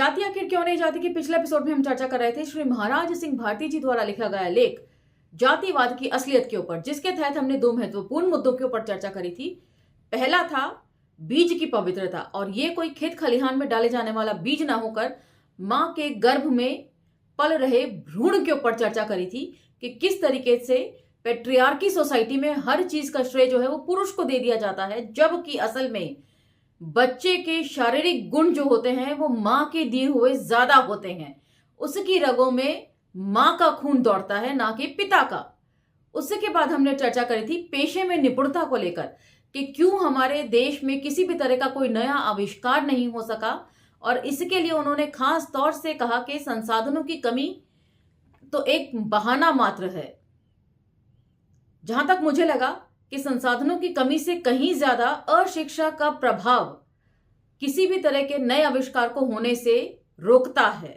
जाति आखिर क्यों नहीं जाती की पिछले एपिसोड में हम चर्चा कर रहे थे श्री महाराज सिंह भारती जी द्वारा लिखा गया लेख जातिवाद की असलियत के ऊपर, जिसके तहत हमने दो महत्वपूर्ण मुद्दों के ऊपर चर्चा करी थी। पहला था बीज की पवित्रता, और ये कोई खेत खलिहान में डाले जाने वाला बीज ना होकर मां के गर्भ में पल रहे भ्रूण के ऊपर चर्चा करी थी कि किस तरीके से पेट्रियार्की सोसाइटी में हर चीज का श्रेय जो है वो पुरुष को दे दिया जाता है, जबकि असल में बच्चे के शारीरिक गुण जो होते हैं वो मां के दिए हुए ज्यादा होते हैं। उसकी रगों में मां का खून दौड़ता है, ना कि पिता का। उसके बाद हमने चर्चा करी थी पेशे में निपुणता को लेकर कि क्यों हमारे देश में किसी भी तरह का कोई नया आविष्कार नहीं हो सका, और इसके लिए उन्होंने खास तौर से कहा कि संसाधनों की कमी तो एक बहाना मात्र है। जहां तक मुझे लगा कि संसाधनों की कमी से कहीं ज्यादा अशिक्षा का प्रभाव किसी भी तरह के नए आविष्कार को होने से रोकता है।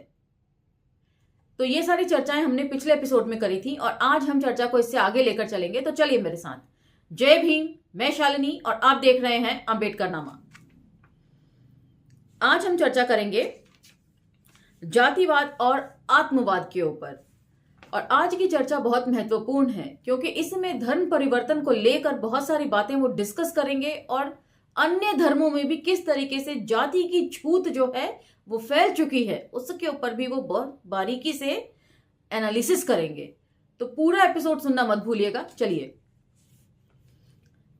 तो ये सारी चर्चाएं हमने पिछले एपिसोड में करी थी और आज हम चर्चा को इससे आगे लेकर चलेंगे। तो चलिए मेरे साथ। जय भीम, मैं शालिनी और आप देख रहे हैं अंबेडकर नामा। आज हम चर्चा करेंगे जातिवाद और आत्मवाद के ऊपर, और आज की चर्चा बहुत महत्वपूर्ण है क्योंकि इसमें धर्म परिवर्तन को लेकर बहुत सारी बातें वो डिस्कस करेंगे और अन्य धर्मों में भी किस तरीके से जाति की छूत जो है वो फैल चुकी है उसके ऊपर भी वो बहुत बारीकी से एनालिसिस करेंगे। तो पूरा एपिसोड सुनना मत भूलिएगा। चलिए,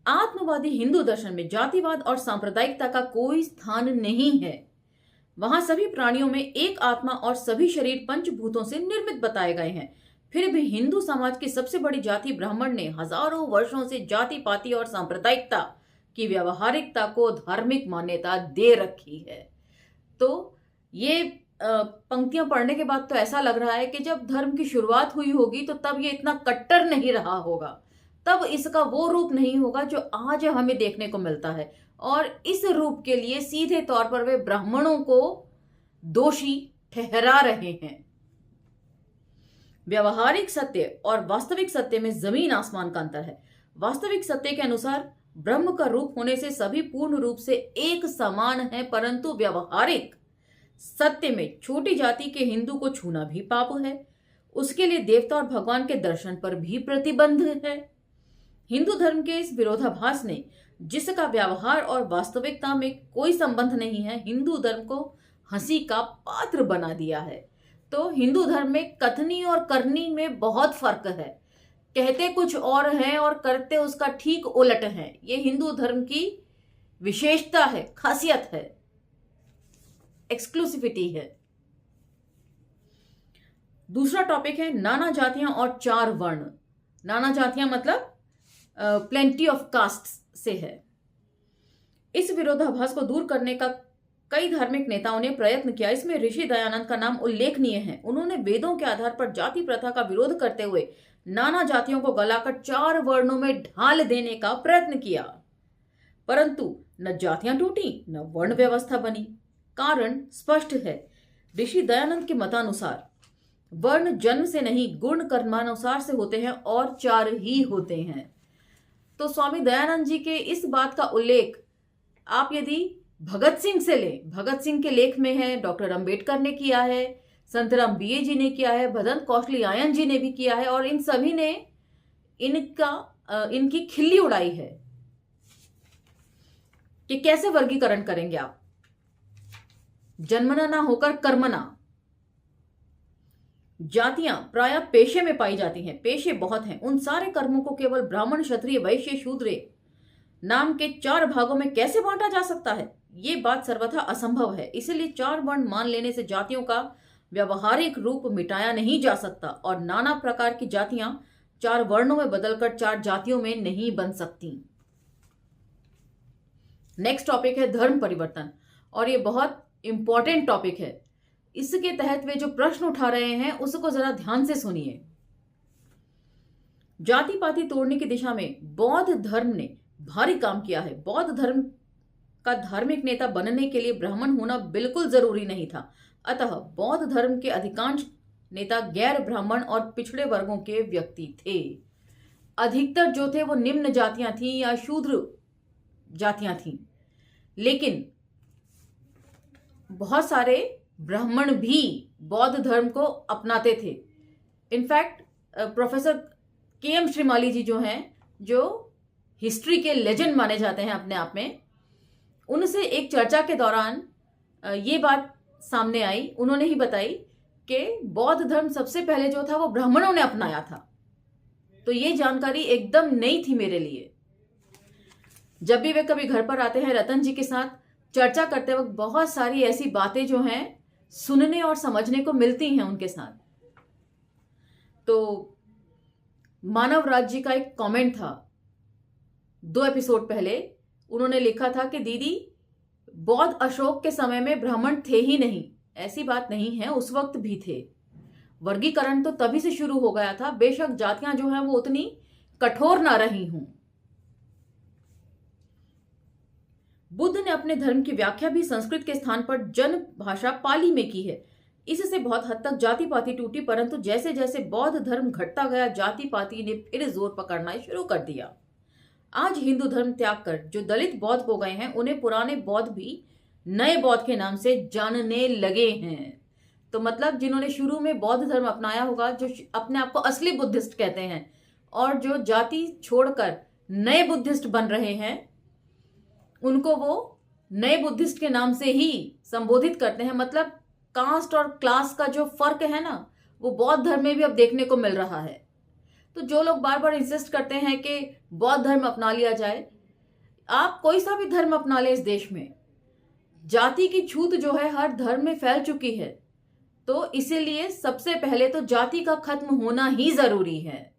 आत्मवादी हिंदू दर्शन में जातिवाद और सांप्रदायिकता का कोई स्थान नहीं है। वहां सभी प्राणियों में एक आत्मा और सभी शरीर पंचभूतों से निर्मित बताए गए हैं। फिर भी हिंदू समाज की सबसे बड़ी जाति ब्राह्मण ने हजारों वर्षों से जाति पाति और सांप्रदायिकता की व्यवहारिकता को धार्मिक मान्यता दे रखी है। तो ये पंक्तियां पढ़ने के बाद तो ऐसा लग रहा है कि जब धर्म की शुरुआत हुई होगी तो तब ये इतना कट्टर नहीं रहा होगा, तब इसका वो रूप नहीं होगा जो आज हमें देखने को मिलता है। और इस रूप के लिए सीधे तौर पर वे ब्राह्मणों को दोषी ठहरा रहे हैं। व्यवहारिक सत्य और वास्तविक सत्य में जमीन आसमान का अंतर है। वास्तविक सत्य के अनुसार ब्रह्म का रूप होने से सभी पूर्ण रूप से एक समान है, परंतु व्यवहारिक सत्य में छोटी जाति के हिंदू को छूना भी पाप है। उसके लिए देवता और भगवान के दर्शन पर भी प्रतिबंध है। हिंदू धर्म के इस विरोधाभास ने, जिसका व्यवहार और वास्तविकता में कोई संबंध नहीं है, हिंदू धर्म को हंसी का पात्र बना दिया है। तो हिंदू धर्म में कथनी और करनी में बहुत फर्क है। कहते कुछ और हैं और करते उसका ठीक उलट है। ये हिंदू धर्म की विशेषता है, खासियत है, एक्सक्लूसिविटी है। दूसरा टॉपिक है नाना जातियां और चार वर्ण। नाना जातियां मतलब प्लेंटी ऑफ कास्ट से है। इस विरोधाभास को दूर करने का कई धार्मिक नेताओं ने प्रयत्न किया। इसमें ऋषि दयानंद का नाम उल्लेखनीय है। उन्होंने वेदों के आधार पर जाति प्रथा का विरोध करते हुए नाना जातियों को गलाकर चार वर्णों में ढाल देने का प्रयत्न किया, परंतु न जातियां टूटी न वर्ण व्यवस्था बनी। कारण स्पष्ट है। ऋषि दयानंद के मतानुसार वर्ण जन्म से नहीं गुण कर्मानुसार से होते हैं और चार ही होते हैं। तो स्वामी दयानंद जी के इस बात का उल्लेख आप यदि भगत सिंह से लें, भगत सिंह के लेख में है, डॉक्टर अंबेडकर ने किया है, संतराम बीए जी ने किया है, भदंत कौशली आयन जी ने भी किया है, और इन सभी ने इनकी खिल्ली उड़ाई है कि कैसे वर्गीकरण करेंगे आप। जन्मना ना होकर कर्मना। जातियां प्रायः पेशे में पाई जाती हैं। पेशे बहुत हैं। उन सारे कर्मों को केवल ब्राह्मण, क्षत्रिय, वैश्य, शूद्र नाम के चार भागों में कैसे बांटा जा सकता है? ये बात सर्वथा असंभव है। इसलिए चार वर्ण मान लेने से जातियों का व्यवहारिक रूप मिटाया नहीं जा सकता, और नाना प्रकार की जातियां चार वर्णों में बदलकर चार जातियों में नहीं बन सकती। नेक्स्ट टॉपिक है धर्म परिवर्तन, और ये बहुत इंपॉर्टेंट टॉपिक है। इसके तहत वे जो प्रश्न उठा रहे हैं उसको जरा ध्यान से सुनिए। जाति पाति तोड़ने की दिशा में बौद्ध धर्म ने भारी काम किया है। बौद्ध धर्म का धार्मिक नेता बनने के लिए ब्राह्मण होना बिल्कुल जरूरी नहीं था। अतः बौद्ध धर्म के अधिकांश नेता गैर ब्राह्मण और पिछड़े वर्गों के व्यक्ति थे। अधिकतर जो थे वो निम्न जातियां थीं या शूद्र जातियां थीं, लेकिन बहुत सारे ब्राह्मण भी बौद्ध धर्म को अपनाते थे। In fact professor K M. Shrimali ji जो हैं, जो हिस्ट्री के लेजेंड माने जाते हैं अपने आप में, उनसे एक चर्चा के दौरान ये बात सामने आई। उन्होंने ही बताई कि बौद्ध धर्म सबसे पहले जो था वो ब्राह्मणों ने अपनाया था। तो ये जानकारी एकदम नई थी मेरे लिए। जब भी वे कभी घर पर आते हैं, रतन जी के साथ चर्चा करते वक्त बहुत सारी ऐसी बातें जो हैं सुनने और समझने को मिलती हैं उनके साथ। तो मानव राज जी का एक कमेंट था 2 एपिसोड पहले। उन्होंने लिखा था कि दीदी, बौद्ध अशोक के समय में ब्राह्मण थे ही नहीं। ऐसी बात नहीं है, उस वक्त भी थे। वर्गीकरण तो तभी से शुरू हो गया था, बेशक जातियां जो हैं वो उतनी कठोर ना रही हूं। बुद्ध ने अपने धर्म की व्याख्या भी संस्कृत के स्थान पर जन भाषा पाली में की है। इससे बहुत हद तक जाति पाति टूटी, परंतु जैसे जैसे बौद्ध धर्म घटता गया, जाति पाति ने फिर जोर पकड़ना शुरू कर दिया। आज हिंदू धर्म त्याग कर जो दलित बौद्ध हो गए हैं, उन्हें पुराने बौद्ध भी नए बौद्ध के नाम से जानने लगे हैं। तो मतलब जिन्होंने शुरू में बौद्ध धर्म अपनाया होगा, जो अपने आप को असली बुद्धिस्ट कहते हैं, और जो जाति छोड़कर नए बुद्धिस्ट बन रहे हैं, उनको वो नए बुद्धिस्ट के नाम से ही संबोधित करते हैं। मतलब कास्ट और क्लास का जो फर्क है ना, वो बौद्ध धर्म में भी अब देखने को मिल रहा है। तो जो लोग बार बार इंसिस्ट करते हैं कि बौद्ध धर्म अपना लिया जाए, आप कोई सा भी धर्म अपना लें, इस देश में जाति की छूत जो है हर धर्म में फैल चुकी है। तो इसीलिए सबसे पहले तो जाति का खत्म होना ही जरूरी है।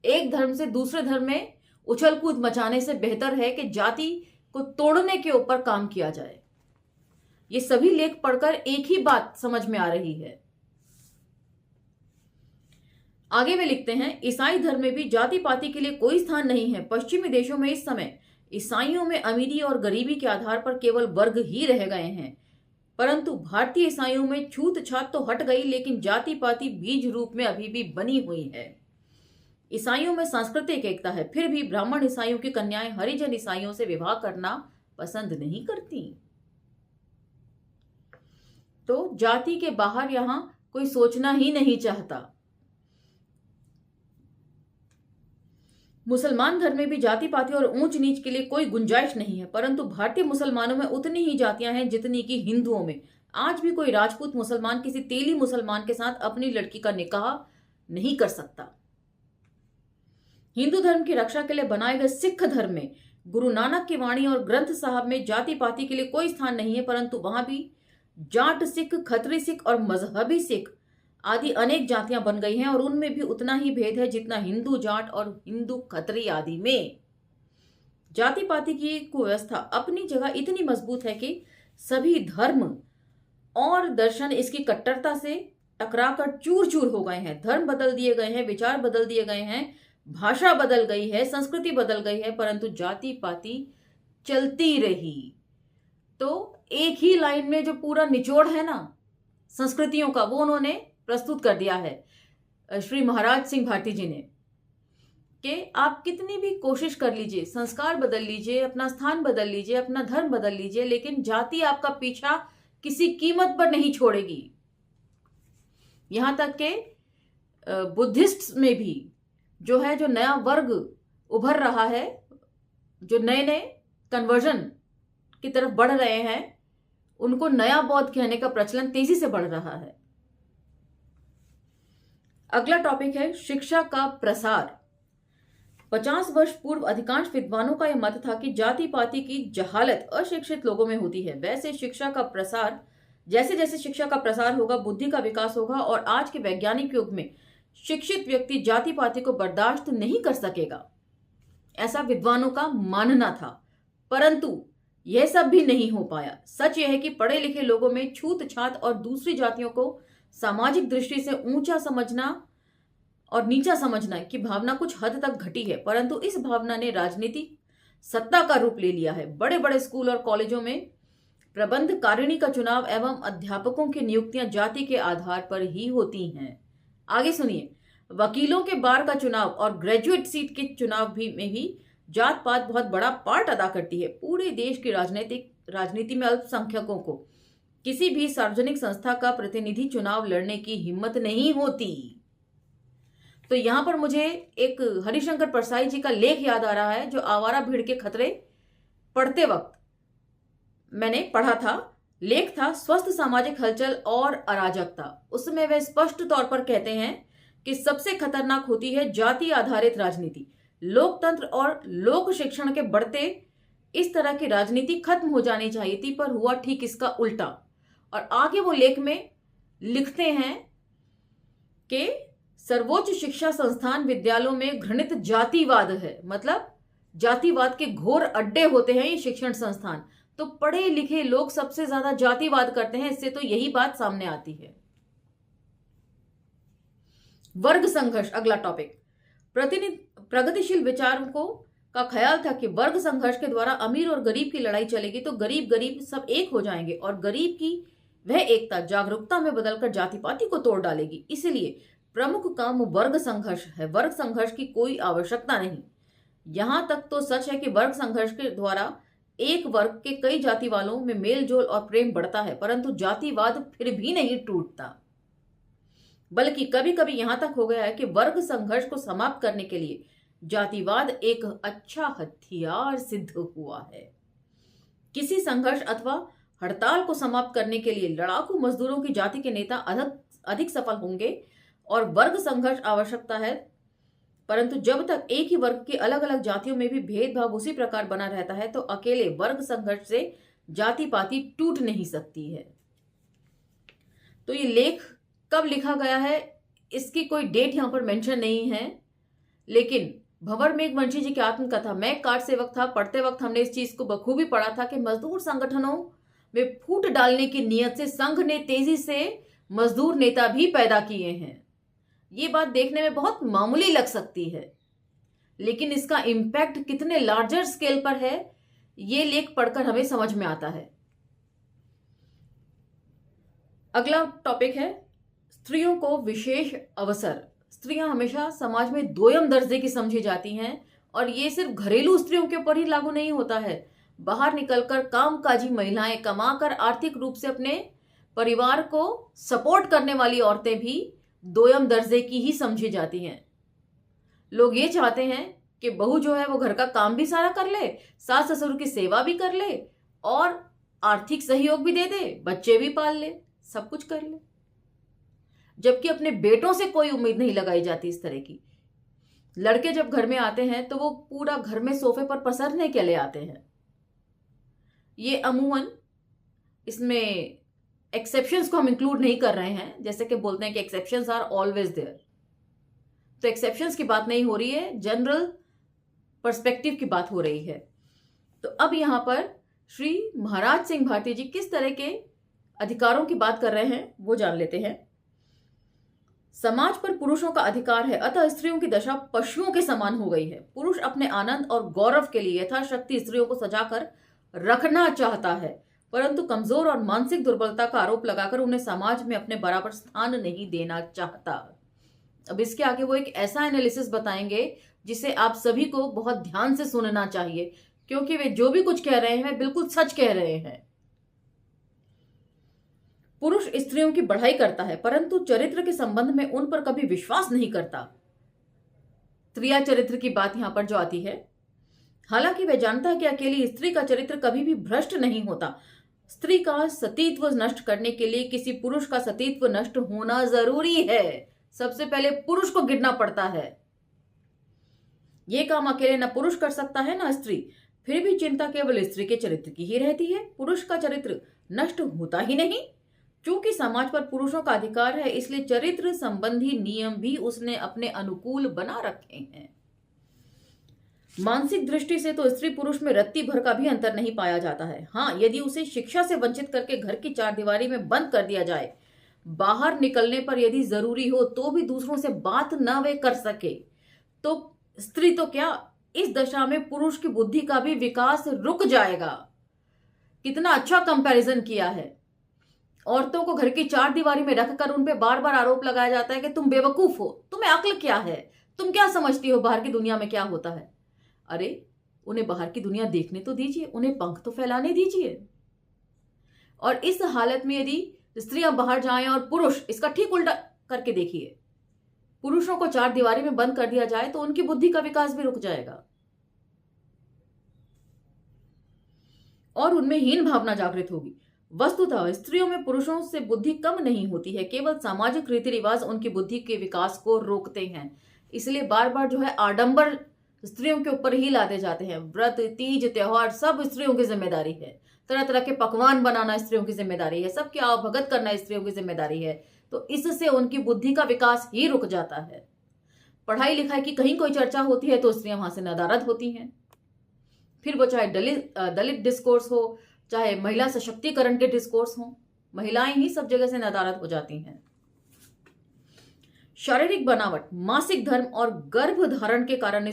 एक धर्म से दूसरे धर्म में उछल कूद मचाने से बेहतर है कि जाति को तोड़ने के ऊपर काम किया जाए। ये सभी लेख पढ़कर एक ही बात समझ में आ रही है। आगे वे लिखते हैं, ईसाई धर्म में भी जाति पाति के लिए कोई स्थान नहीं है। पश्चिमी देशों में इस समय ईसाइयों में अमीरी और गरीबी के आधार पर केवल वर्ग ही रह गए हैं, परंतु भारतीय ईसाइयों में छूत छात तो हट गई, लेकिन जाति पाति बीज रूप में अभी भी बनी हुई है। ईसाइयों में सांस्कृतिक एकता है, फिर भी ब्राह्मण ईसाइयों की कन्याएं हरिजन ईसाइयों से विवाह करना पसंद नहीं करती। तो जाति के बाहर यहां कोई सोचना ही नहीं चाहता। मुसलमान धर्म में भी जाति पाति और ऊंच नीच के लिए कोई गुंजाइश नहीं है, परंतु भारतीय मुसलमानों में उतनी ही जातियां हैं जितनी कि हिंदुओं में। आज भी कोई राजपूत मुसलमान किसी तेली मुसलमान के साथ अपनी लड़की का निकाह नहीं कर सकता। हिंदू धर्म की रक्षा के लिए बनाए गए सिख धर्म में गुरु नानक की वाणी और ग्रंथ साहब में जाति पाति के लिए कोई स्थान नहीं है, परंतु वहां भी जाट सिख, खत्री सिख और मजहबी सिख आदि अनेक जातियां बन गई हैं, और उनमें भी उतना ही भेद है जितना हिंदू जाट और हिंदू खत्री आदि में। जाति पाति की कुव्यवस्था अपनी जगह इतनी मजबूत है कि सभी धर्म और दर्शन इसकी कट्टरता से टकराकर चूर चूर हो गए हैं। धर्म बदल दिए गए हैं, विचार बदल दिए गए हैं, भाषा बदल गई है, संस्कृति बदल गई है, परंतु जाति पाति चलती रही। तो एक ही लाइन में जो पूरा निचोड़ है ना संस्कृतियों का, वो उन्होंने प्रस्तुत कर दिया है श्री महाराज सिंह भारती जी ने, कि आप कितनी भी कोशिश कर लीजिए, संस्कार बदल लीजिए, अपना स्थान बदल लीजिए, अपना धर्म बदल लीजिए, लेकिन जाति आपका पीछा किसी कीमत पर नहीं छोड़ेगी। यहां तक कि बुद्धिस्ट में भी जो है, जो नया वर्ग उभर रहा है, जो नए नए कन्वर्जन की तरफ बढ़ रहे हैं, उनको नया बौद्ध कहने का प्रचलन तेजी से बढ़ रहा है। अगला टॉपिक है शिक्षा का प्रसार। 50 वर्ष पूर्व अधिकांश विद्वानों का यह मत था कि जाति पाति की जहालत अशिक्षित लोगों में होती है। वैसे शिक्षा का प्रसार, जैसे जैसे शिक्षा का प्रसार होगा, बुद्धि का विकास होगा, और आज के वैज्ञानिक युग में शिक्षित व्यक्ति जाति पाति को बर्दाश्त नहीं कर सकेगा, ऐसा विद्वानों का मानना था। परंतु यह सब भी नहीं हो पाया। सच यह है कि पढ़े लिखे लोगों में छूत छात और दूसरी जातियों को सामाजिक दृष्टि से ऊंचा समझना और नीचा समझना की भावना कुछ हद तक घटी है, परंतु इस भावना ने राजनीतिक सत्ता का रूप ले लिया है। बड़े बड़े स्कूल और कॉलेजों में प्रबंधकारिणी का चुनाव एवं अध्यापकों की नियुक्तियां जाति के आधार पर ही होती हैं। आगे सुनिए, वकीलों के बार का चुनाव और ग्रेजुएट सीट के चुनाव में भी जात पात बहुत बड़ा पार्ट अदा करती है। पूरे देश की राजनीति में अल्पसंख्यकों को किसी भी सार्वजनिक संस्था का प्रतिनिधि चुनाव लड़ने की हिम्मत नहीं होती। तो यहां पर मुझे एक हरिशंकर परसाई जी का लेख याद आ रहा है, जो आवारा भीड़ के खतरे पढ़ते वक्त मैंने पढ़ा था। लेख था स्वस्थ सामाजिक हलचल और अराजकता। उसमें वे स्पष्ट तौर पर कहते हैं कि सबसे खतरनाक होती है जाति आधारित राजनीति। लोकतंत्र और लोक शिक्षण के बढ़ते इस तरह की राजनीति खत्म हो जानी चाहिए थी, पर हुआ ठीक इसका उल्टा। और आगे वो लेख में लिखते हैं कि सर्वोच्च शिक्षा संस्थान विद्यालयों में घृणित जातिवाद है। मतलब जातिवाद के घोर अड्डे होते हैं ये शिक्षण संस्थान। तो पढ़े लिखे लोग सबसे ज्यादा जातिवाद करते हैं, इससे तो यही बात सामने आती है। वर्ग संघर्ष अगला टॉपिक। प्रगतिशील विचारकों का ख्याल था कि वर्ग संघर्ष के द्वारा अमीर और गरीब की लड़ाई चलेगी तो गरीब गरीब सब एक हो जाएंगे और गरीब की वह एकता जागरूकता में बदलकर जाति पाति को तोड़ डालेगी। इसलिए प्रमुख काम वर्ग संघर्ष है। वर्ग संघर्ष की कोई आवश्यकता नहीं। यहां तक तो सच है कि वर्ग संघर्ष के द्वारा एक वर्ग के कई जाति वालों में मेल जोल और प्रेम बढ़ता है, परंतु जातिवाद फिर भी नहीं टूटता। बल्कि कभी कभी यहां तक हो गया है कि वर्ग संघर्ष को समाप्त करने के लिए जातिवाद एक अच्छा हथियार सिद्ध हुआ है। किसी संघर्ष अथवा हड़ताल को समाप्त करने के लिए लड़ाकू मजदूरों की जाति के नेता अधिक सफल होंगे और वर्ग संघर्ष आवश्यकता है। परंतु जब तक एक ही वर्ग की अलग अलग जातियों में भी भेदभाव उसी प्रकार बना रहता है तो अकेले वर्ग संघर्ष से जाति पाति टूट नहीं सकती है। तो ये लेख कब लिखा गया है इसकी कोई डेट यहां पर मेंशन नहीं है, लेकिन भंवर मेघवंशी जी की आत्मकथा मैं कार्ड सेवक था पढ़ते वक्त हमने इस चीज को बखूबी पढ़ा था कि मजदूर संगठनों में फूट डालने की नियत से संघ ने तेजी से मजदूर नेता भी पैदा किए हैं। ये बात देखने में बहुत मामूली लग सकती है, लेकिन इसका इंपैक्ट कितने लार्जर स्केल पर है ये लेख पढ़कर हमें समझ में आता है। अगला टॉपिक है स्त्रियों को विशेष अवसर। स्त्रियां हमेशा समाज में दोयम दर्जे की समझी जाती हैं और ये सिर्फ घरेलू स्त्रियों के ऊपर ही लागू नहीं होता है। बाहर निकलकर कामकाजी महिलाएं कमाकर आर्थिक रूप से अपने परिवार को सपोर्ट करने वाली औरतें भी दोयम दर्जे की ही समझी जाती हैं। लोग ये चाहते हैं कि बहू जो है वो घर का काम भी सारा कर ले, सास ससुर की सेवा भी कर ले और आर्थिक सहयोग भी दे दे, बच्चे भी पाल ले, सब कुछ कर ले। जबकि अपने बेटों से कोई उम्मीद नहीं लगाई जाती इस तरह की। लड़के जब घर में आते हैं तो वो पूरा घर में सोफे पर पसरने के लिए आते हैं। ये अमूमन इसमें एक्सेप्शंस को हम इंक्लूड नहीं कर रहे हैं, जैसे कि बोलते हैं कि एक्सेप्शंस आर ऑलवेज देयर। तो एक्सेप्शंस की बात नहीं हो रही है, जनरल पर्सपेक्टिव की बात हो रही है। तो अब यहां पर श्री महाराज सिंह भारती जी किस तरह के अधिकारों की बात कर रहे हैं वो जान लेते हैं। समाज पर पुरुषों का अधिकार है, अतः स्त्रियों की दशा पशुओं के समान हो गई है। पुरुष अपने आनंद और गौरव के लिए यथाशक्ति स्त्रियों को सजाकर रखना चाहता है, परंतु कमजोर और मानसिक दुर्बलता का आरोप लगाकर उन्हें समाज में अपने बराबर स्थान नहीं देना चाहता। अब इसके आगे वो एक ऐसा एनालिसिस बताएंगे जिसे आप सभी को बहुत ध्यान से सुनना चाहिए, क्योंकि वे जो भी कुछ कह रहे हैं वे बिल्कुल सच कह रहे हैं। पुरुष स्त्रियों की बढ़ाई करता है, परंतु चरित्र के संबंध में उन पर कभी विश्वास नहीं करता। त्रिया चरित्र की बात यहां पर जो आती है, हालांकि वह जानता है कि अकेली स्त्री का चरित्र कभी भी भ्रष्ट नहीं होता। स्त्री का सतीत्व नष्ट करने के लिए किसी पुरुष का सतीत्व नष्ट होना जरूरी है। सबसे पहले पुरुष को गिरना पड़ता है। यह काम अकेले न पुरुष कर सकता है न स्त्री। फिर भी चिंता केवल स्त्री के चरित्र की ही रहती है, पुरुष का चरित्र नष्ट होता ही नहीं। क्योंकि समाज पर पुरुषों का अधिकार है, इसलिए चरित्र संबंधी नियम भी उसने अपने अनुकूल बना रखे हैं। मानसिक दृष्टि से तो स्त्री पुरुष में रत्ती भर का भी अंतर नहीं पाया जाता है। हाँ, यदि उसे शिक्षा से वंचित करके घर की चारदीवारी में बंद कर दिया जाए, बाहर निकलने पर यदि जरूरी हो तो भी दूसरों से बात न वे कर सके, तो स्त्री तो क्या, इस दशा में पुरुष की बुद्धि का भी विकास रुक जाएगा। कितना अच्छा कंपैरिजन किया है। औरतों को घर की चारदीवारी में रखकर उन पे बार बार आरोप लगाया जाता है कि तुम बेवकूफ हो, तुम्हें अक्ल क्या है, तुम क्या समझती हो बाहर की दुनिया में क्या होता है। अरे, उन्हें बाहर की दुनिया देखने तो दीजिए, उन्हें पंख तो फैलाने दीजिए। और इस हालत में यदि स्त्रियां बाहर जाएं और पुरुष इसका ठीक उल्टा करके देखिए, पुरुषों को चार दीवारी में बंद कर दिया जाए तो उनकी बुद्धि का विकास भी रुक जाएगा और उनमें हीन भावना जागृत होगी। वस्तुतः स्त्रियों में पुरुषों से बुद्धि कम नहीं होती है, केवल सामाजिक रीति रिवाज उनकी बुद्धि के विकास को रोकते हैं। इसलिए बार बार जो है आडंबर स्त्रियों के ऊपर ही लाते जाते हैं। व्रत, तीज, त्योहार सब स्त्रियों की जिम्मेदारी है। तरह तरह के पकवान बनाना स्त्रियों की जिम्मेदारी है। सबकी आवभगत करना स्त्रियों की जिम्मेदारी है। तो इससे उनकी बुद्धि का विकास ही रुक जाता है। पढ़ाई लिखाई की कहीं कोई चर्चा होती है तो स्त्रियां वहां से नदारद होती हैं। फिर वो चाहे दलित डिस्कोर्स हो, चाहे महिला सशक्तिकरण के डिस्कोर्स हो, महिलाएं ही सब जगह से नदारद हो जाती हैं। शारीरिक बनावट, मासिक धर्म और गर्भ धारण के कारण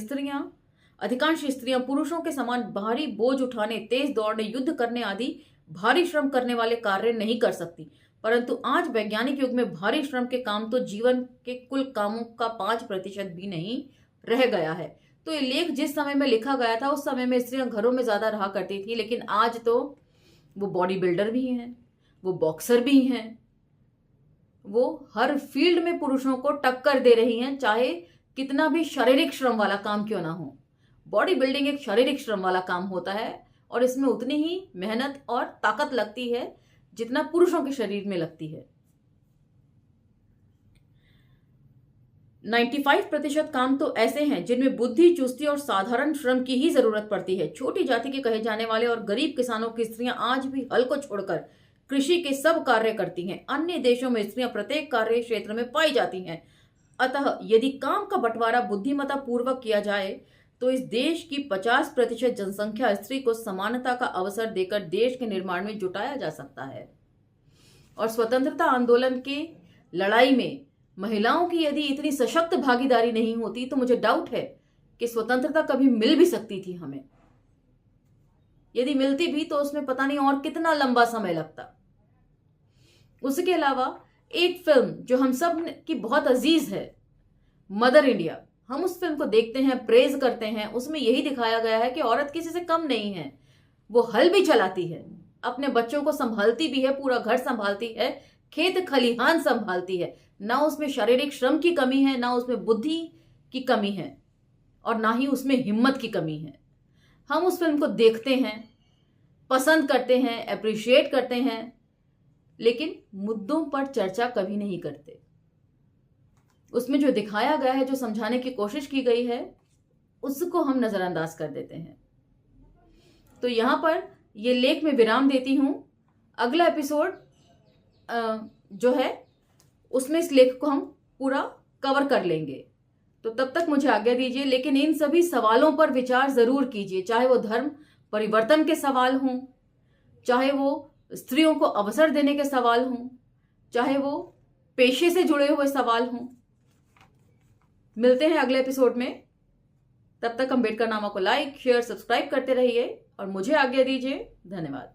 अधिकांश स्त्रियां पुरुषों के समान भारी बोझ उठाने, तेज दौड़ने, युद्ध करने आदि भारी श्रम करने वाले कार्य नहीं कर सकती। परंतु आज वैज्ञानिक युग में भारी श्रम के काम तो जीवन के कुल कामों का 5% भी नहीं रह गया है। तो ये लेख जिस समय में लिखा गया था उस समय में स्त्रियां घरों में ज्यादा रहा करती थी, लेकिन आज तो वो बॉडी बिल्डर भी हैं, वो बॉक्सर भी हैं, वो हर फील्ड में पुरुषों को टक्कर दे रही हैं, चाहे कितना भी शारीरिक श्रम वाला काम क्यों ना हो। बॉडी बिल्डिंग एक शारीरिक श्रम वाला काम होता है और इसमें उतनी ही मेहनत और ताकत लगती है जितना पुरुषों के शरीर में लगती है। 95% काम तो ऐसे हैं जिनमें बुद्धि, चुस्ती और साधारण श्रम की ही जरूरत पड़ती है। छोटी जाति के कहे जाने वाले और गरीब किसानों की स्त्रियां आज भी हल को छोड़कर कृषि के सब कार्य करती हैं। अन्य देशों में स्त्रियां प्रत्येक कार्य क्षेत्र में पाई जाती हैं। अतः यदि काम का बंटवारा बुद्धिमत्ता पूर्वक किया जाए तो इस देश की 50% जनसंख्या स्त्री को समानता का अवसर देकर देश के निर्माण में जुटाया जा सकता है। और स्वतंत्रता आंदोलन के लड़ाई में महिलाओं की यदि इतनी सशक्त भागीदारी नहीं होती तो मुझे डाउट है कि स्वतंत्रता कभी मिल भी सकती थी हमें। यदि मिलती भी तो उसमें पता नहीं और कितना लंबा समय लगता। उसके अलावा एक फिल्म जो हम सब की बहुत अजीज है, मदर इंडिया, हम उस फिल्म को देखते हैं, प्रेज करते हैं। उसमें यही दिखाया गया है कि औरत किसी से कम नहीं है। वो हल भी चलाती है, अपने बच्चों को संभालती भी है, पूरा घर संभालती है, खेत खलिहान संभालती है। ना उसमें शारीरिक श्रम की कमी है, ना उसमें बुद्धि की कमी है और ना ही उसमें हिम्मत की कमी है। हम उस फिल्म को देखते हैं, पसंद करते हैं, अप्रिशिएट करते हैं, लेकिन मुद्दों पर चर्चा कभी नहीं करते। उसमें जो दिखाया गया है, जो समझाने की कोशिश की गई है, उसको हम नजरअंदाज कर देते हैं। तो यहां पर ये लेख में विराम देती हूं। अगला एपिसोड जो है उसमें इस लेख को हम पूरा कवर कर लेंगे। तो तब तक मुझे आज्ञा दीजिए, लेकिन इन सभी सवालों पर विचार जरूर कीजिए, चाहे वो धर्म परिवर्तन के सवाल हों, चाहे वो स्त्रियों को अवसर देने के सवाल हों, चाहे वो पेशे से जुड़े हुए सवाल हों। मिलते हैं अगले एपिसोड में। तब तक अम्बेडकर नामा को लाइक, शेयर, सब्सक्राइब करते रहिए और मुझे आज्ञा दीजिए। धन्यवाद।